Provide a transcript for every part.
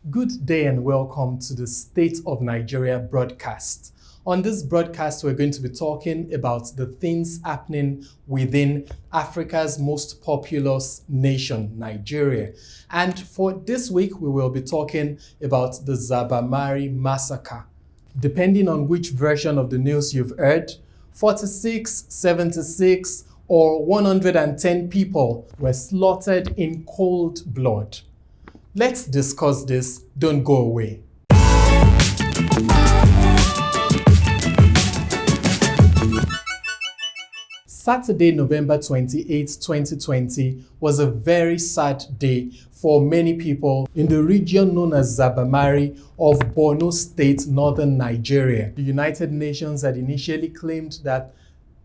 Good day and welcome to the State of Nigeria broadcast. On this broadcast, we're going to be talking about the things happening within Africa's most populous nation, Nigeria. And for this week, we will be talking about the Zabarmari Massacre. Depending on which version of the news you've heard, 46, 76, or 110 people were slaughtered in cold blood. Let's discuss this. Don't go away. Saturday, November 28, 2020 was a very sad day for many people in the region known as Zabarmari of Borno State, northern Nigeria. The United Nations had initially claimed that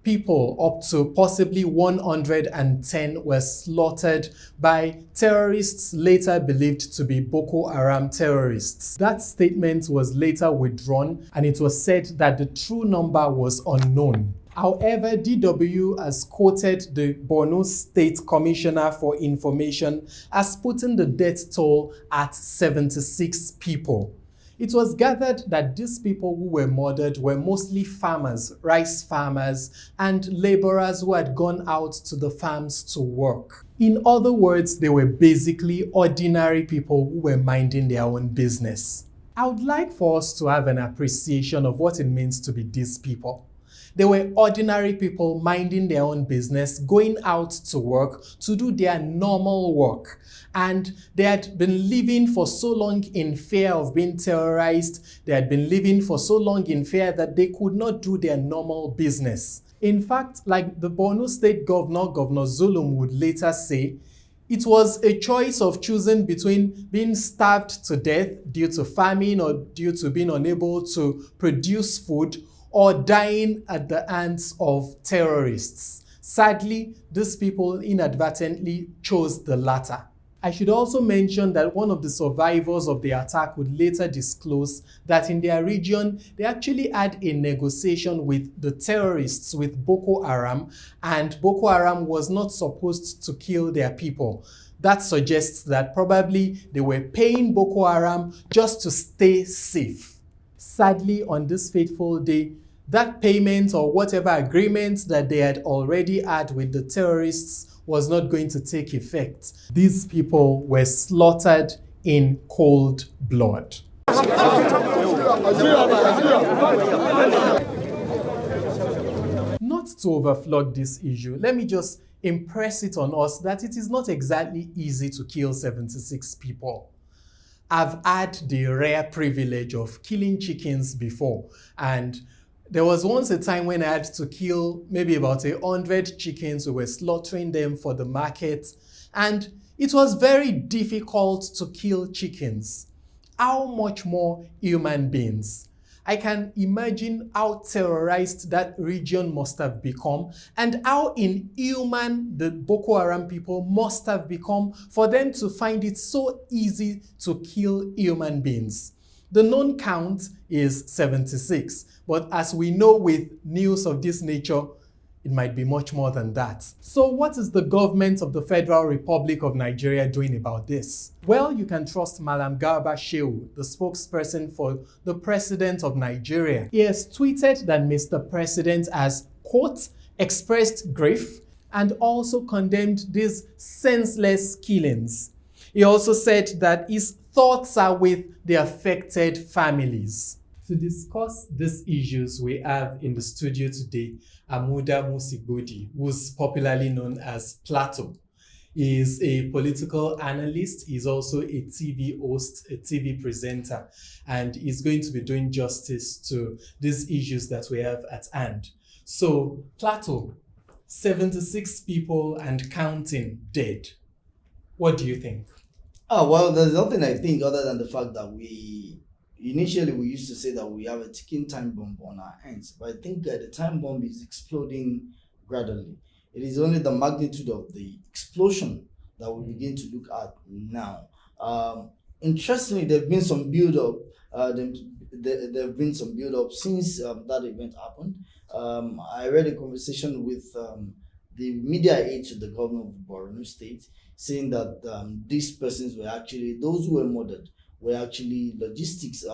people up to possibly 110 were slaughtered by terrorists later believed to be Boko Haram terrorists. That statement was later withdrawn and it was said that the true number was unknown. However, DW has quoted the Borno State Commissioner for Information as putting the death toll at 76 people. It was gathered that these people who were murdered were mostly farmers, rice farmers, and laborers who had gone out to the farms to work. In other words, they were basically ordinary people who were minding their own business. I would like for us to have an appreciation of what it means to be these people. They were ordinary people minding their own business, going out to work to do their normal work. And they had been living for so long in fear of being terrorized. They had been living for so long in fear that they could not do their normal business. In fact, like the Borno State Governor, Governor Zulum, would later say, it was a choice of choosing between being starved to death due to famine or due to being unable to produce food, or dying at the hands of terrorists. Sadly, these people inadvertently chose the latter. I should also mention that one of the survivors of the attack would later disclose that in their region, they actually had a negotiation with the terrorists, with Boko Haram, and Boko Haram was not supposed to kill their people. That suggests that probably they were paying Boko Haram just to stay safe. Sadly, on this fateful day, that payment or whatever agreement that they had already had with the terrorists was not going to take effect. These people were slaughtered in cold blood. Not to overflog this issue, let me just impress it on us that it is not exactly easy to kill 76 people. I've had the rare privilege of killing chickens before, and there was once a time when I had to kill maybe about 100 chickens. We were slaughtering them for the market, and it was very difficult to kill chickens. How much more human beings? I can imagine how terrorized that region must have become and how inhuman the Boko Haram people must have become for them to find it so easy to kill human beings. The known count is 76, but as we know with news of this nature, it might be much more than that. So what is the government of the Federal Republic of Nigeria doing about this? Well, you can trust Malam Garba Shehu, the spokesperson for the President of Nigeria. He has tweeted that Mr. President has, quote, expressed grief and also condemned these senseless killings. He also said that his thoughts are with the affected families. To discuss these issues, we have in the studio today Amuda Musigodi, who's popularly known as Plato. He is a political analyst. He's also a TV host, a TV presenter, and he's going to be doing justice to these issues that we have at hand. So, Plato, 76 people and counting dead. What do you think? Oh, well, there's nothing I think other than the fact that initially we used to say that we have a ticking time bomb on our hands, but I think the time bomb is exploding gradually. It is only the magnitude of the explosion that we begin to look at now. Interestingly, there've been some build-up. There've been some build-up since that event happened. I read a conversation with the media aide to the governor of Borno State, saying that these persons were actually, those who were murdered were actually logistics,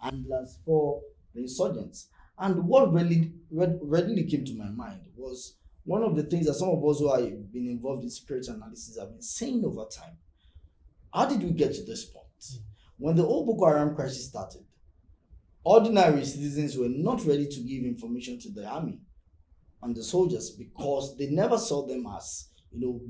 handlers for the insurgents. And what readily came to my mind was one of the things that some of us who have been involved in security analysis have been saying over time. How did we get to this point? When the whole Boko Haram crisis started, ordinary citizens were not ready to give information to the army and the soldiers because they never saw them as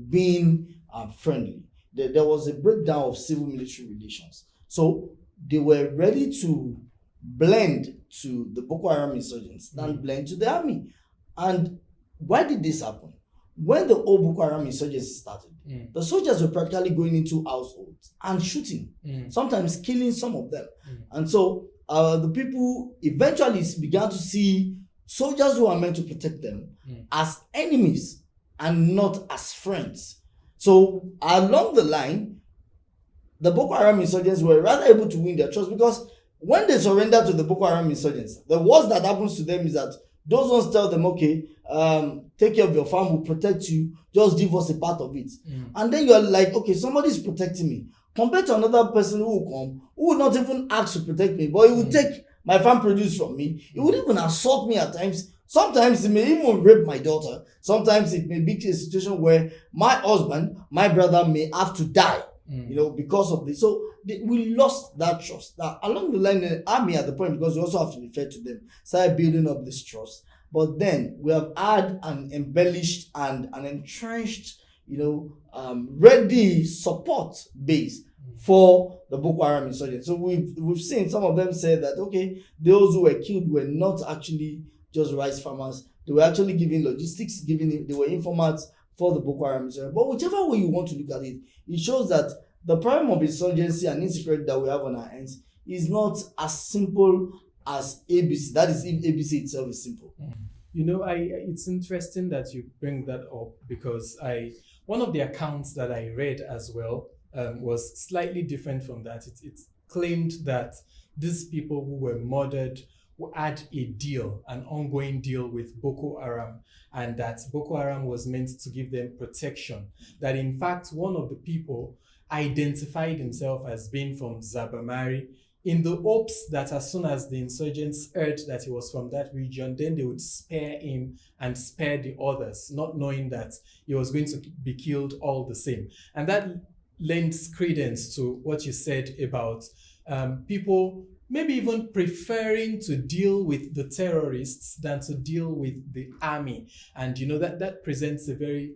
being friendly. There was a breakdown of civil-military relations. So they were ready to blend to the Boko Haram insurgents than blend to the army. And why did this happen? When the old Boko Haram insurgency started, the soldiers were practically going into households and shooting, sometimes killing some of them. And so the people eventually began to see soldiers who are meant to protect them as enemies and not as friends. So along the line, the Boko Haram insurgents were rather able to win their trust, because when they surrender to the Boko Haram insurgents, the worst that happens to them is that those ones tell them, okay, take care of your farm, we'll protect you, just give us a part of it. And then you're like, okay, somebody's protecting me. Compared to another person who will come, who will not even ask to protect me, but he will take my farm produce from me. He would even assault me at times. Sometimes he may even rape my daughter. Sometimes it may be a situation where my husband, my brother may have to die, because of this. So we lost that trust. Now, along the line, the army at the point, because we also have to be fair to them, started building up this trust. But then we have had an embellished and an entrenched, ready support base for the Boko Haram insurgents. So we've seen some of them say that, okay, those who were killed were not actually just rice farmers. They were actually giving logistics, they were informants for the Boko Haram insurgents. But whichever way you want to look at it, it shows that the problem of insurgency and insecurity that we have on our hands is not as simple as ABC. That is, if ABC itself is simple. It's interesting that you bring that up, because one of the accounts that I read as well was slightly different from that. It claimed that these people who were murdered had a deal, an ongoing deal with Boko Haram, and that Boko Haram was meant to give them protection. That in fact, one of the people identified himself as being from Zabarmari, in the hopes that as soon as the insurgents heard that he was from that region, then they would spare him and spare the others, not knowing that he was going to be killed all the same. And that lends credence to what you said about people maybe even preferring to deal with the terrorists than to deal with the army. And that presents a very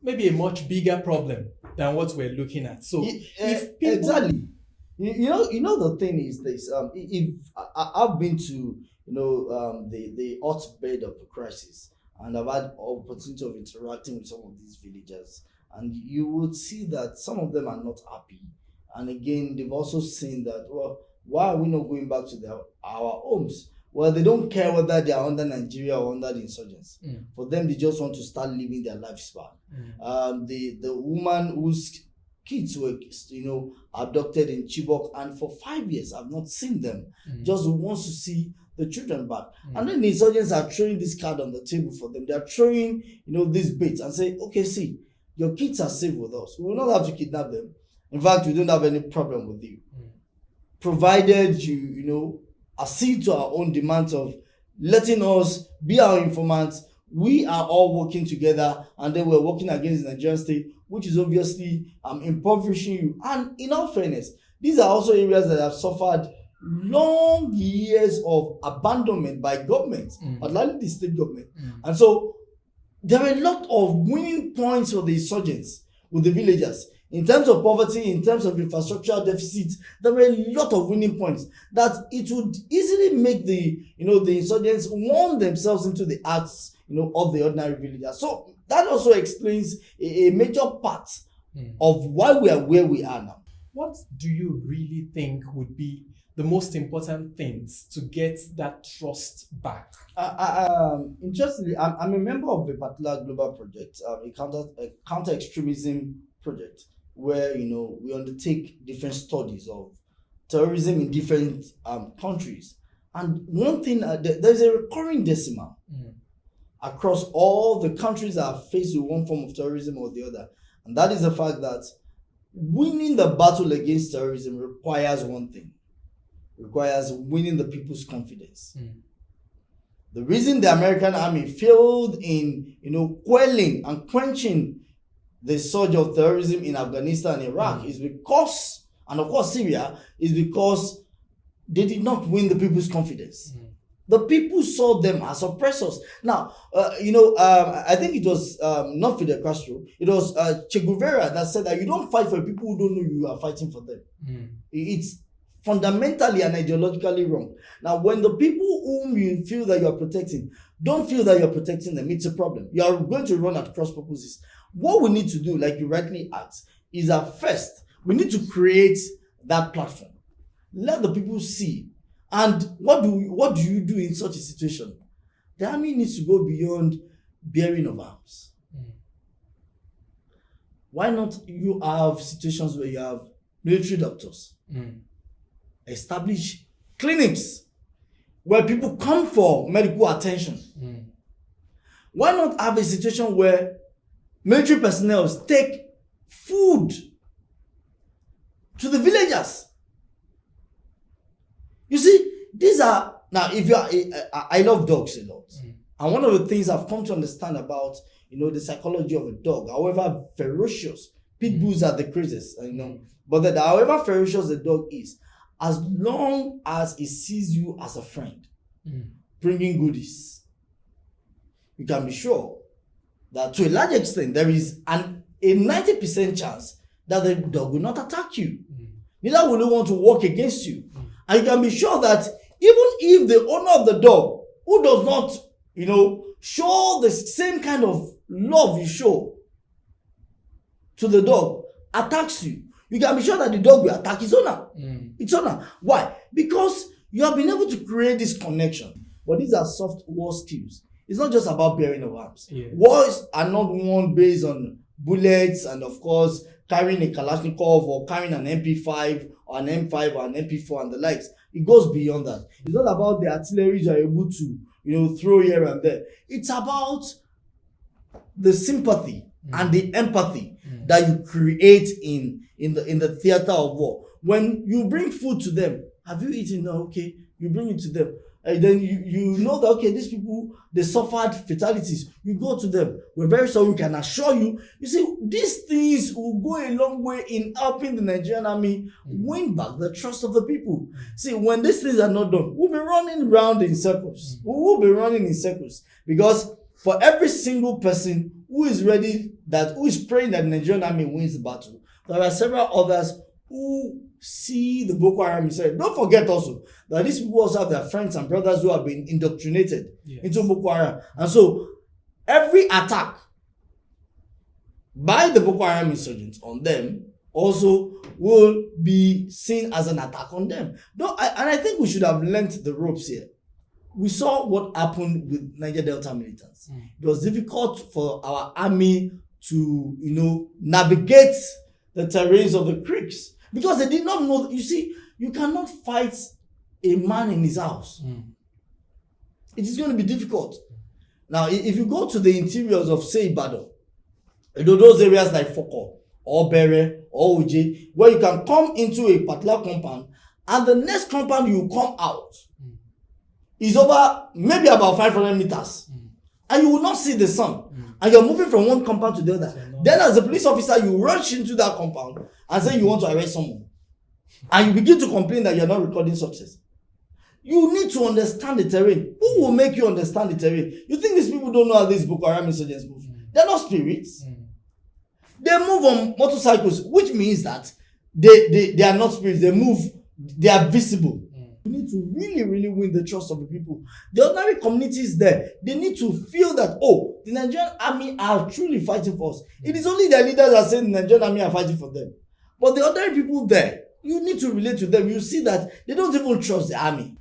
maybe a much bigger problem than what we're looking at. So if people... Exactly. The thing is this. If I've been to the hotbed of the crisis, and I've had opportunity of interacting with some of these villagers, and you would see that some of them are not happy. And again, they've also seen that, well, why are we not going back to our homes? Well, they don't care whether they are under Nigeria or under the insurgents. For them, they just want to start living their lifespan. The woman whose kids were, abducted in Chibok, and for 5 years I've not seen them. Just wants to see the children back. And then the insurgents are throwing this card on the table for them. They are throwing, this bait and say, okay, see, your kids are safe with us. We will not have to kidnap them. In fact, we don't have any problem with you, provided you, accede to our own demands of letting us be our informants. We are all working together, and then we're working against the Nigerian state, which is obviously impoverishing you. And in all fairness, these are also areas that have suffered long years of abandonment by governments, particularly the state government. And so there are a lot of winning points for the insurgents with the villagers. In terms of poverty, in terms of infrastructural deficits, there were a lot of winning points that it would easily make the insurgents warm themselves into the hearts, of the ordinary villagers. So that also explains a major part of why we are where we are now. What do you really think would be the most important things to get that trust back? Interestingly, I'm a member of a particular global project, a counter-extremism project, where we undertake different studies of terrorism in different countries. And one thing, there's a recurring decimal across all the countries that are faced with one form of terrorism or the other, and that is the fact that winning the battle against terrorism requires one thing. Requires winning the people's confidence. The reason the American army failed in, quelling and quenching the surge of terrorism in Afghanistan and Iraq is because, and of course Syria, is because they did not win the people's confidence. The people saw them as oppressors. Now, I think it was not Fidel Castro, it was Che Guevara that said that you don't fight for people who don't know you are fighting for them. It's fundamentally and ideologically wrong. Now, when the people whom you feel that you are protecting don't feel that you're protecting them, it's a problem. You are going to run at cross purposes. What we need to do, like you rightly asked, is that first, we need to create that platform. Let the people see. And what do you do in such a situation? The army needs to go beyond bearing of arms. Why not you have situations where you have military doctors, establish clinics where people come for medical attention? Why not have a situation where military personnel take food to the villagers? You see, these are, now if you are, I love dogs a lot. And one of the things I've come to understand about, the psychology of a dog, however ferocious, pit bulls are the craziest, but that however ferocious the dog is, as long as it sees you as a friend, bringing goodies, you can be sure that to a large extent, there is a 90% chance that the dog will not attack you. Neither will it want to walk against you. And you can be sure that even if the owner of the dog, who does not, show the same kind of love you show to the dog, attacks you, you can be sure that the dog will attack its owner. Its owner. Why? Because you have been able to create this connection. But these are soft war skills. It's not just about bearing of arms. Wars are not won based on bullets and, of course, carrying a Kalashnikov or carrying an MP5 or an M5 or an MP4 and the likes. It goes beyond that. It's not about the artillery you are able to, throw here and there. It's about the sympathy and the empathy that you create in the theater of war. When you bring food to them, have you eaten? No, okay, you bring it to them. And then you know that, okay, these people, they suffered fatalities. You go to them. We're very sorry. We can assure you. You see, these things will go a long way in helping the Nigerian army win back the trust of the people. See, when these things are not done, we'll be running around in circles. We will be running in circles. Because for every single person who is who is praying that the Nigerian army wins the battle, there are several others who see the Boko Haram inside. Don't forget also that these people also have their friends and brothers who have been indoctrinated into Boko Haram. And so every attack by the Boko Haram insurgents on them also will be seen as an attack on them. And I think we should have learned the ropes here. We saw what happened with Niger Delta militants. It was difficult for our army to, navigate the terrains of the creeks. Because they did not know, you see, you cannot fight a man in his house. It is going to be difficult. Now, if you go to the interiors of, say, Ibadan, those areas like Foko, or Bere, or Uje, where you can come into a particular compound, and the next compound you come out is over maybe about 500 meters. And you will not see the sun. And you're moving from one compound to the other. Then as a police officer, you rush into that compound and say you want to arrest someone. And you begin to complain that you're not recording success. You need to understand the terrain. Who will make you understand the terrain? You think these people don't know how these Boko Haram insurgents move? They're not spirits. They move on motorcycles, which means that they are not spirits. They are visible. We need to really, really win the trust of the people. The ordinary communities there, they need to feel that, the Nigerian army are truly fighting for us. It is only their leaders that say the Nigerian army are fighting for them. But the ordinary people there, you need to relate to them. You see that they don't even trust the army.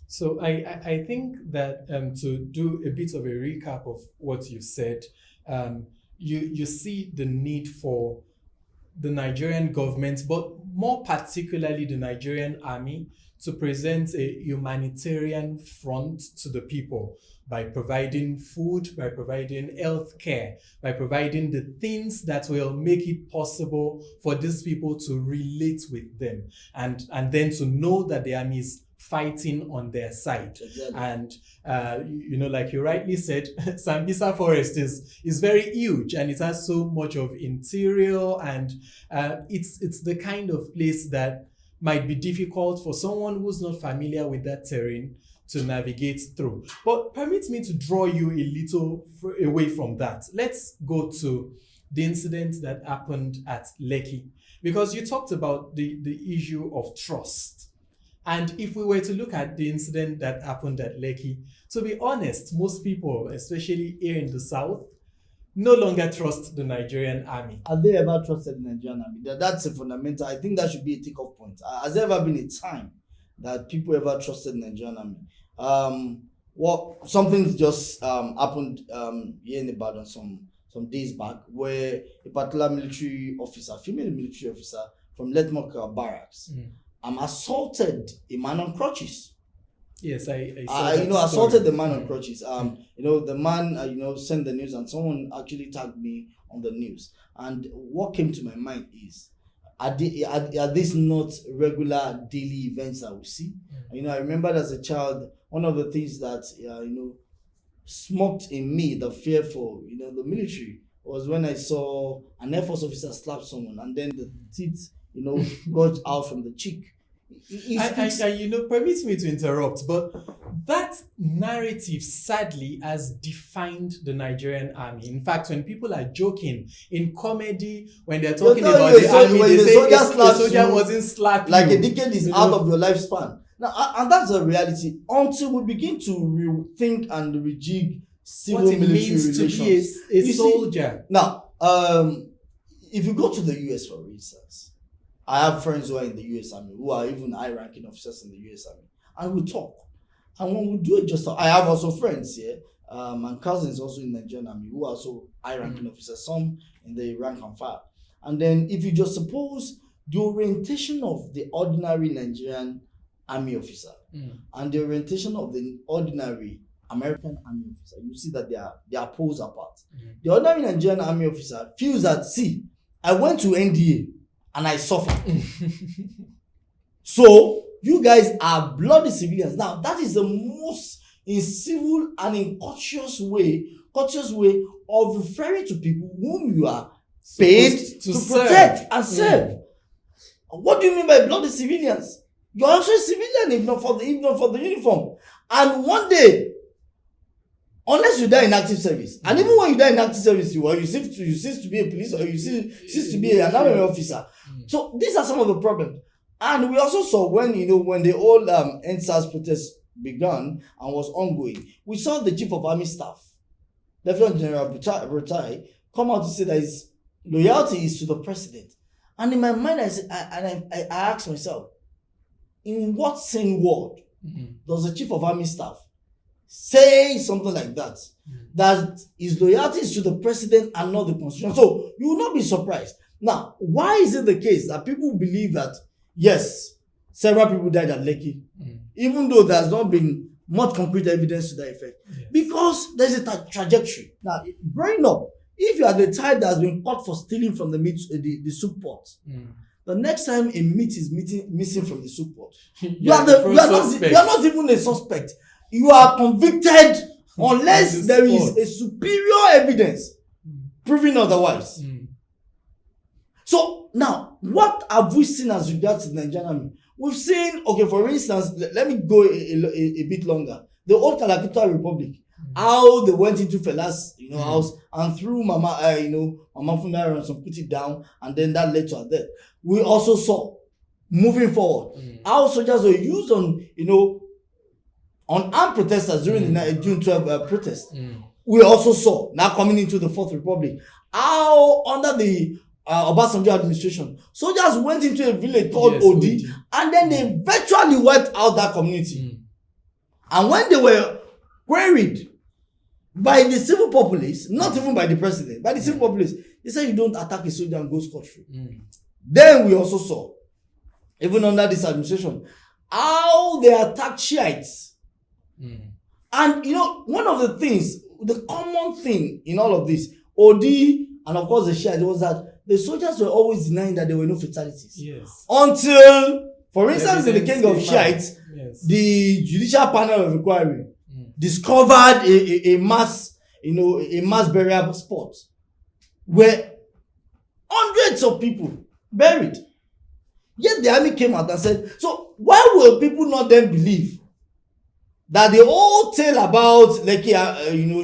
So I think that to do a bit of a recap of what you said, you see the need for the Nigerian government, but more particularly the Nigerian army, to present a humanitarian front to the people. by providing food, by providing health care, by providing the things that will make it possible for these people to relate with them and then to know that the army is fighting on their side. Exactly. And like you rightly said, Sambisa Forest is very huge, and it has so much of interior, and it's the kind of place that might be difficult for someone who's not familiar with that terrain to navigate through. But permit me to draw you a little away from that. Let's go to the incident that happened at Lekki, because you talked about the issue of trust. And if we were to look at the incident that happened at Lekki, to be honest, most people, especially here in the South, no longer trust the Nigerian army. Have they ever trusted the Nigerian army? That's a fundamental. I think that should be a take-off point. Has there ever been a time that people ever trusted the Nigerian army? Something just happened here in Ibadan some days back, where a particular military officer, female military officer from Letmoka Barracks, assaulted a man on crutches. Yes, I saw that assaulted the man on crutches. The man, sent the news, and someone actually tagged me on the news. And what came to my mind is, are these not regular daily events that we see? I remember as a child, one of the things that smoked in me the fear for the military was when I saw an Air Force officer slap someone, and then the teeth got out from the cheek. Permit me to interrupt, but that narrative sadly has defined the Nigerian army. In fact, when people are joking in comedy, when they're talking about the army, they say the soldier wasn't slapped. Like a decade is out of your lifespan. Now, and that's the reality. Until we begin to rethink and rejig civil-military relations. To be a soldier. Now, if you go to the US, for instance, I have friends who are in the US Army, who are even high-ranking officers in the US Army, and we talk. And when we do it, I have also friends here, and cousins also in the Nigerian Army, who are also high-ranking officers, some in the rank and file. And then, if you just suppose the orientation of the ordinary Nigerian Army officer and the orientation of the ordinary American Army officer, you see that they are poles apart. The ordinary Nigerian Army officer feels that, see, I went to NDA and I suffered. So you guys are bloody civilians. Now that is the most civil and in courteous way of referring to people whom you are paid to protect and serve. What do you mean by bloody civilians? You're also a civilian if not for the uniform. And one day, unless you die in active service, and even when you die in active service, you cease to be a police, or you cease to be an army officer. So these are some of the problems. And we also saw when the old NSAS protest began and was ongoing, we saw the chief of army staff, Lieutenant General Brutai, come out to say that his loyalty is to the president. And in my mind, I asked myself, in what sane world does the chief of army staff say something like that? That his loyalty is to the president and not the constitution. So you will not be surprised. Now, why is it the case that people believe that, yes, several people died at Lekki, even though there has not been much concrete evidence to that effect? Yes. Because there's a trajectory. Now, growing up, if you are the type that has been caught for stealing from the soup pot, the next time a meat is missing from the soup pot, you are not even a suspect. You are convicted unless there is a superior evidence proving otherwise. So now, what have we seen as regards to the Nigerian army? We've seen, for instance, let me go a bit longer. The old Kalakuta Republic, how they went into Fela's house and threw Mama Funari and some put it down, and then that led to her death. We also saw, moving forward, how soldiers were used on armed protesters during the June 12 protest. We also saw, now coming into the Fourth Republic, how under the Obasanjo administration, soldiers went into a village called Odi, and then they virtually wiped out that community. And when they were queried by the civil populace, not even by the president, by the civil populace, they said you don't attack a soldier and go scot-free. Then we also saw, even under this administration, how they attacked Shiites And one of the things, the common thing in all of this, Odi and of course the Shiites, was that the soldiers were always denying that there were no fatalities. Yes. Until, for instance, in the case of Shiites, yes, the judicial panel of inquiry discovered a mass, a mass burial spot where hundreds of people buried. Yet the army came out and said, so why will people not then believe that the whole tale about Lekki,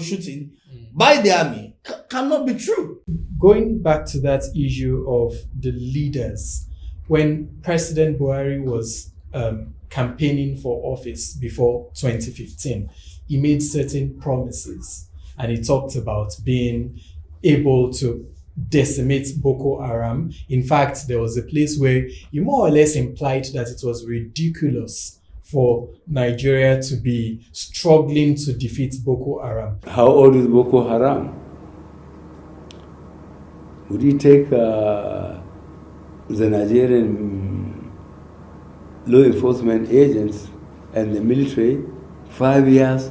shooting by the army cannot be true? Going back to that issue of the leaders, when President Buhari was campaigning for office before 2015, he made certain promises, and he talked about being able to decimate Boko Haram. In fact, there was a place where he more or less implied that it was ridiculous for Nigeria to be struggling to defeat Boko Haram. How old is Boko Haram? Would you take the Nigerian law enforcement agents and the military 5 years,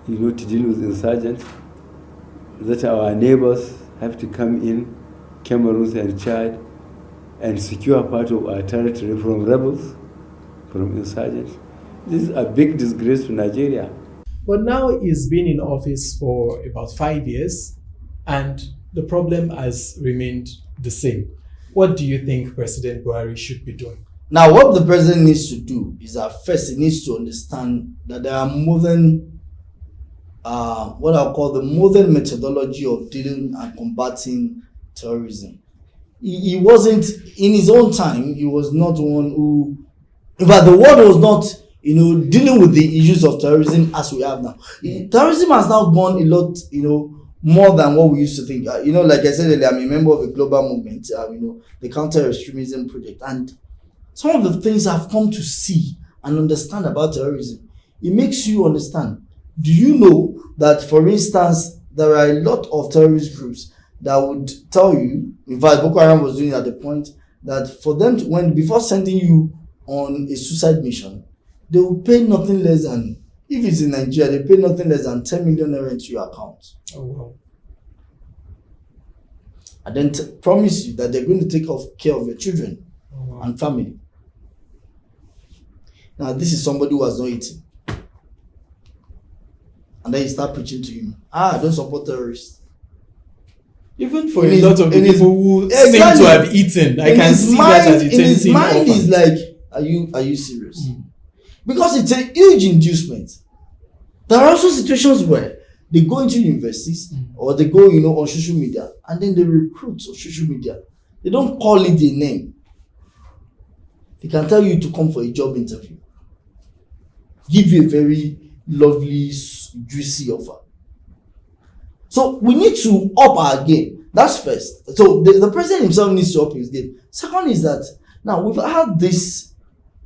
to deal with insurgents? That our neighbors have to come in, Cameroon and Chad, and secure part of our territory from rebels, from insurgents. This is a big disgrace to Nigeria. But now he's been in office for about 5 years, and the problem has remained the same. What do you think President Buhari should be doing? Now, what the president needs to do is that first he needs to understand that there are modern, what I'll call the modern methodology of dealing and combating terrorism. He wasn't, in his own time, he was not one who, in fact, the world was not, dealing with the issues of terrorism as we have now. Terrorism has now gone a lot, more than what we used to think. Like I said earlier, I'm a member of a global movement, the Counter-Extremism Project. And some of the things I've come to see and understand about terrorism, it makes you understand. Do you know that, for instance, there are a lot of terrorist groups that would tell you, in fact, Boko Haram was doing it at the point, that for them to, before sending you on a suicide mission, they will pay nothing less than, if it's in Nigeria, they pay nothing less than 10 million naira into your account. Oh, wow. And then promise you that they're going to take care of your children and family. Now, this is somebody who has not eaten. And then you start preaching to him. Don't support terrorists. Even for a lot of the people who seem to have eaten, I can see that as a tempting offer. In his mind, is like, are you serious? Because it's a huge inducement. There are also situations where they go into universities or they go, on social media, and then they recruit on social media. They don't call it a name. They can tell you to come for a job interview. Give you a very lovely, juicy offer. So we need to up our game. That's first. So the president himself needs to up his game. Second is that now we've had these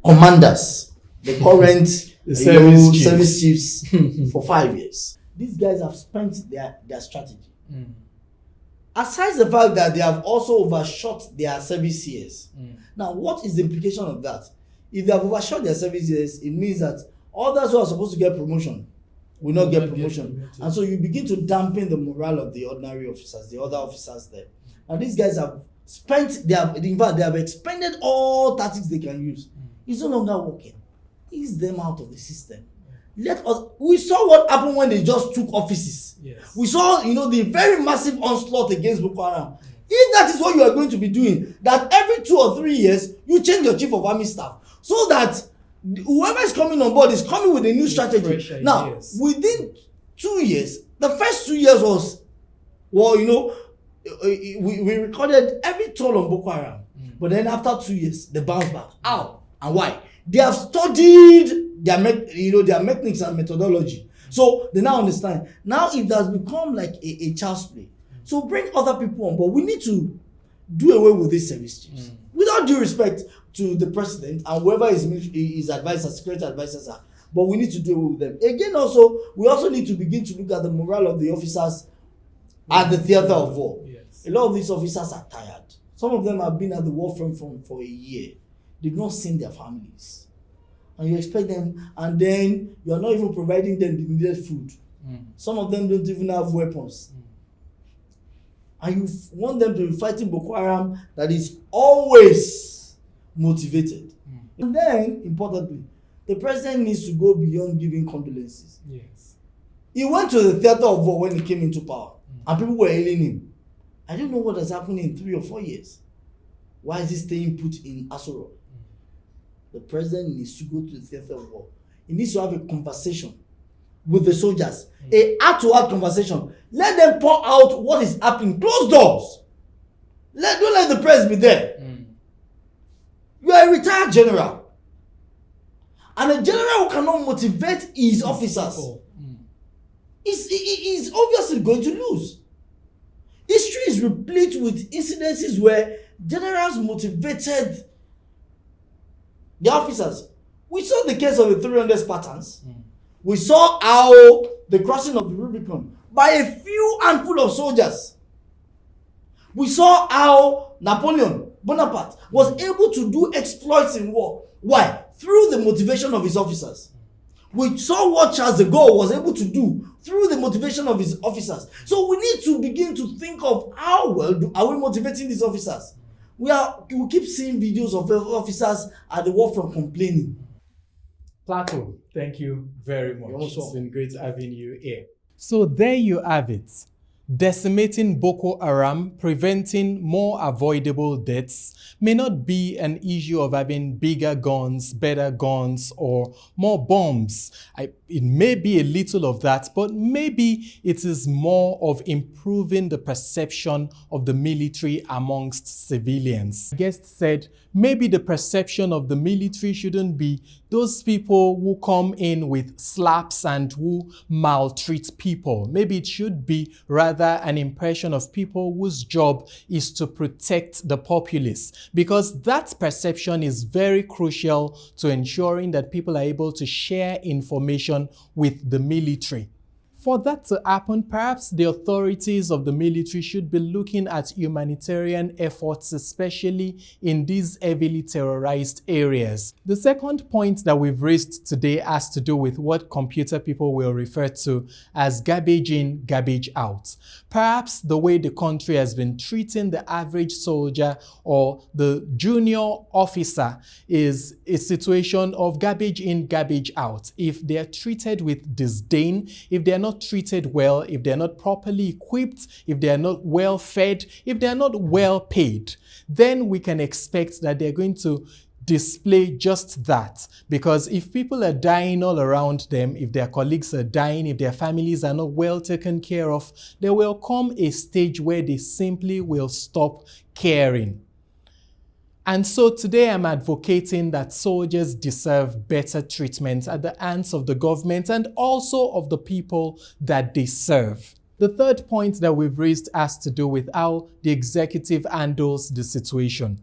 commanders, the current service chiefs for 5 years. These guys have spent their strategy. Aside the fact that they have also overshot their service years. Now, what is the implication of that? If they have overshot their service years, it means that others who are supposed to get promotion will not get promotion. And so you begin to dampen the morale of the ordinary officers, the other officers there. Now, these guys have spent, they have expended all tactics they can use. It's no longer working. Ease them out of the system. We saw what happened when they just took offices. Yes. We saw, the very massive onslaught against Boko Haram. If that is what you are going to be doing, that every 2 or 3 years, you change your chief of army staff, so that whoever is coming on board is coming with a new strategy. Now, within 2 years, the first 2 years was, we recorded every toll on Boko Haram. But then after 2 years, they bounce back. How and why? They have studied their mechanics and methodology. So they now understand. Now it has become like a child's play. So bring other people on board. We need to do away with these service chiefs. Without due respect to the president and whoever his advisors, security advisors are. But we need to do away with them. Again, we also need to begin to look at the morale of the officers at the theater of war. Yes. A lot of these officers are tired. Some of them have been at the war front for a year. They've not seen their families. and you expect them, and then you are not even providing them the needed food. Some of them don't even have weapons. And you want them to be fighting Boko Haram that is always motivated. And then, importantly, the president needs to go beyond giving condolences. Yes. He went to the theater of war when he came into power, and people were hailing him. I don't know what has happened in 3 or 4 years. Why is he staying put in Asoro? The president needs to go to the theater of war. He needs to have a conversation with the soldiers, a heart-to-heart conversation. Let them pour out what is happening. Close doors. Don't let the press be there. You are a retired general, and a general who cannot motivate his officers is obviously going to lose. History is replete with incidences where generals motivated the officers. We saw the case of the 300 Spartans. We saw how the crossing of the Rubicon by a few handful of soldiers. We saw how Napoleon Bonaparte was able to do exploits in war. Why? Through the motivation of his officers. We saw what Charles de Gaulle was able to do through the motivation of his officers. So we need to begin to think of how well are we motivating these officers. We keep seeing videos of officers at the war front complaining. Plato, thank you very much. You're most welcome. It's been great having you here. So there you have it. Decimating Boko Haram, preventing more avoidable deaths may not be an issue of having bigger guns, better guns, or more bombs. It may be a little of that, but maybe it is more of improving the perception of the military amongst civilians. The guest said maybe the perception of the military shouldn't be those people who come in with slaps and who maltreat people. Maybe it should be rather an impression of people whose job is to protect the populace, because that perception is very crucial to ensuring that people are able to share information with the military. For that to happen, perhaps the authorities of the military should be looking at humanitarian efforts, especially in these heavily terrorized areas. The second point that we've raised today has to do with what computer people will refer to as garbage in, garbage out. Perhaps the way the country has been treating the average soldier or the junior officer is a situation of garbage in, garbage out. If they are treated with disdain, if they are not treated well, if they're not properly equipped, if they are not well fed, if they are not well paid, then we can expect that they're going to display just that. Because if people are dying all around them, if their colleagues are dying, if their families are not well taken care of, there will come a stage where they simply will stop caring. And so today I'm advocating that soldiers deserve better treatment at the hands of the government and also of the people that they serve. The third point that we've raised has to do with how the executive handles the situation.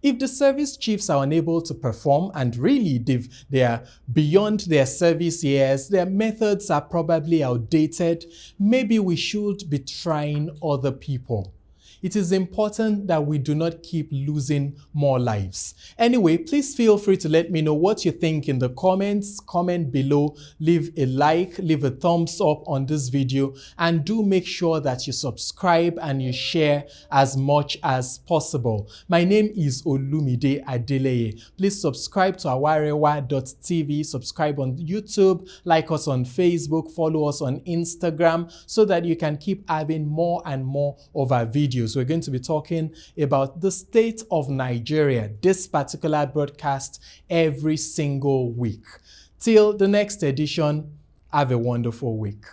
If the service chiefs are unable to perform, and really they are beyond their service years, their methods are probably outdated, maybe we should be trying other people. It is important that we do not keep losing more lives. Anyway, please feel free to let me know what you think in the comments. Comment below, leave a like, leave a thumbs up on this video, and do make sure that you subscribe and you share as much as possible. My name is Olumide Adeleye. Please subscribe to awarewa.tv, subscribe on YouTube, like us on Facebook, follow us on Instagram, so that you can keep having more and more of our videos. We're going to be talking about the state of Nigeria, this particular broadcast, every single week. Till the next edition, have a wonderful week.